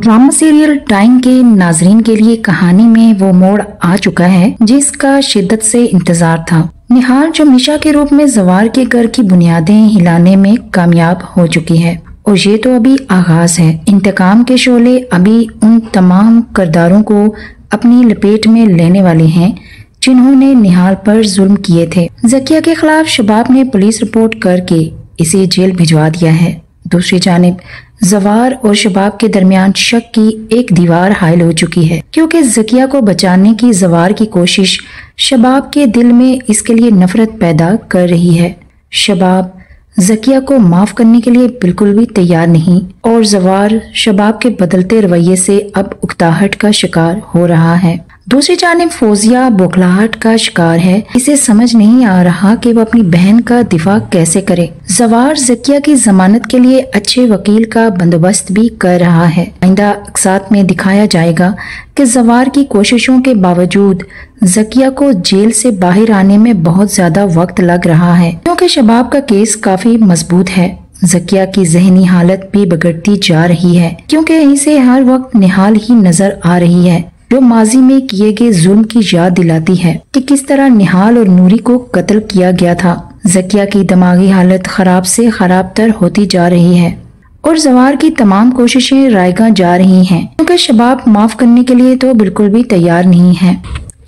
Drama serial time के नाजरीन के लिए कहानी में वो मोड़ आ चुका है जिसका शिद्दत से इंतजार था। निहाल जो मिशा के रूप में जवार के घर की बुनियादें हिलाने में कामयाब हो चुकी है और ये तो अभी आगाज है। इंतकाम के शोले अभी उन तमाम किरदारों को अपनी लपेट में लेने वाले हैं जिन्होंने निहाल पर जुल्म किए थे। जकिया के खिलाफ शबाब ने पुलिस रिपोर्ट करके इसे जेल भिजवा दिया है। दूसरी जानिब जवार और शबाब के दरमियान शक की एक दीवार हायल हो चुकी है क्योंकि जकिया को बचाने की जवार की कोशिश शबाब के दिल में इसके लिए नफरत पैदा कर रही है। शबाब जकिया को माफ करने के लिए बिल्कुल भी तैयार नहीं और जवार शबाब के बदलते रवैये से अब उकताहट का शिकार हो रहा है। दूसरी जानिब फौजिया बौखलाहट का शिकार है। इसे समझ नहीं आ रहा कि वो अपनी बहन का दिफा कैसे करे। जवार जकिया की जमानत के लिए अच्छे वकील का बंदोबस्त भी कर रहा है। आइंदा अक़सात में दिखाया जाएगा कि जवार की कोशिशों के बावजूद जकिया को जेल से बाहर आने में बहुत ज्यादा वक्त लग रहा है क्योंकि शबाब का केस काफी मजबूत है। जकिया की जहनी हालत भी बिगड़ती जा रही है क्योंकि इसे हर वक्त निहाल ही नजर आ रही है जो माजी में किए गए जुल्म की याद दिलाती है कि किस तरह निहाल और नूरी को कत्ल किया गया था। जकिया की दिमागी हालत खराब से खराब तर होती जा रही है और जवार की तमाम कोशिशें रायगा जा रही हैं क्योंकि शबाब माफ करने के लिए तो बिल्कुल भी तैयार नहीं है।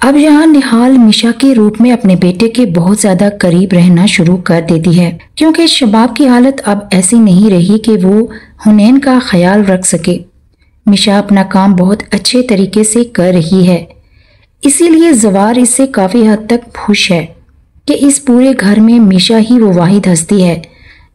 अब यहाँ निहाल मिशा के रूप में अपने बेटे के बहुत ज्यादा करीब रहना शुरू कर देती है क्योंकि शबाब की हालत अब ऐसी नहीं रही कि वो हुनैन का ख्याल रख सके। मिशा अपना काम बहुत अच्छे तरीके से कर रही है, इसीलिए जवार इससे काफी हद तक खुश है कि इस पूरे घर में मिशा ही वो वाहिद हस्ती है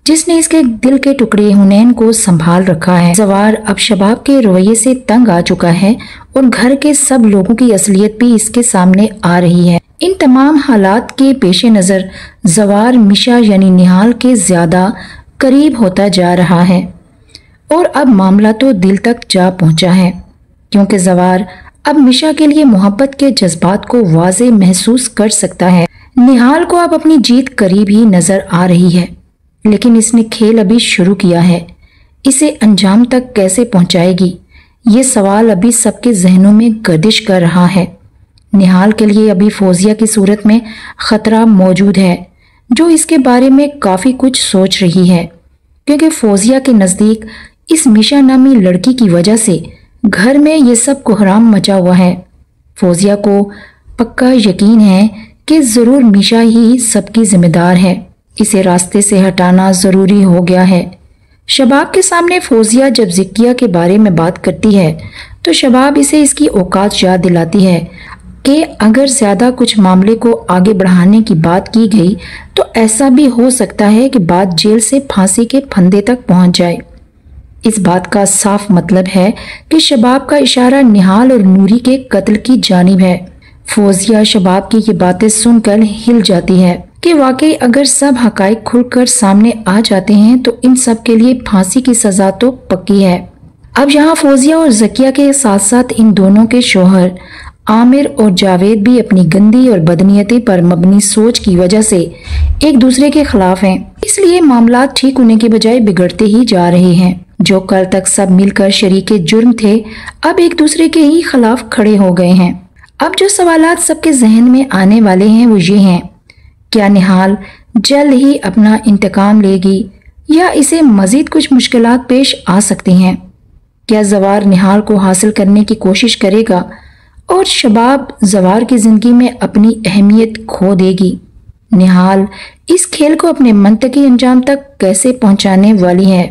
जिसने इसके दिल के टुकड़े हुनैन को संभाल रखा है। जवार अब शबाब के रवैये से तंग आ चुका है और घर के सब लोगों की असलियत भी इसके सामने आ रही है। इन तमाम हालात के पेश नजर जवार मिशा यानी निहाल के ज्यादा करीब होता जा रहा है और अब मामला तो दिल तक जा पहुंचा है क्योंकि जवार अब मिशा के लिए मोहब्बत के जज्बात को वाज़े महसूस कर सकता है। निहाल को अब अपनी जीत करीब ही नजर आ रही है लेकिन इसने खेल अभी शुरू किया है। इसे अंजाम तक कैसे पहुंचाएगी ये सवाल अभी सबके जहनों में गर्दिश कर रहा है। निहाल के लिए अभी फौजिया की सूरत में खतरा मौजूद है जो इसके बारे में काफी कुछ सोच रही है क्योंकि फौजिया के नजदीक इस मिशा नामी लड़की की वजह से घर में ये सब कोहराम मचा हुआ है। फौजिया को पक्का यकीन है कि जरूर मिशा ही सबकी जिम्मेदार है। इसे रास्ते से हटाना जरूरी हो गया है। शबाब के सामने फौजिया जब ज़किया के बारे में बात करती है तो शबाब इसे इसकी औकात याद दिलाती है कि अगर ज्यादा कुछ मामले को आगे बढ़ाने की बात की गई तो ऐसा भी हो सकता है कि बात जेल से फांसी के फंदे तक पहुंच जाए। इस बात का साफ मतलब है कि शबाब का इशारा निहाल और नूरी के कत्ल की जानिब है। फौजिया शबाब की ये बातें सुनकर हिल जाती है कि वाकई अगर सब हकाइक खुलकर सामने आ जाते हैं तो इन सब के लिए फांसी की सजा तो पक्की है। अब यहाँ फौजिया और जकिया के साथ साथ इन दोनों के शोहर आमिर और जावेद भी अपनी गंदी और बदनीयती पर मबनी सोच की वजह से एक दूसरे के खिलाफ हैं। इसलिए मामला ठीक होने के बजाय बिगड़ते ही जा रहे हैं। जो कल तक सब मिलकर शरीके जुर्म थे अब एक दूसरे के ही खिलाफ खड़े हो गए हैं। अब जो सवालात सबके जहन में आने वाले हैं वो ये हैं, क्या निहाल जल्द ही अपना इंतकाम लेगी या इसे मजीद कुछ मुश्किलात पेश आ सकती हैं? क्या जवार निहाल को हासिल करने की कोशिश करेगा और शबाब जवार की जिंदगी में अपनी अहमियत खो देगी? निहाल इस खेल को अपने मंतकी अंजाम तक कैसे पहुंचाने वाली है?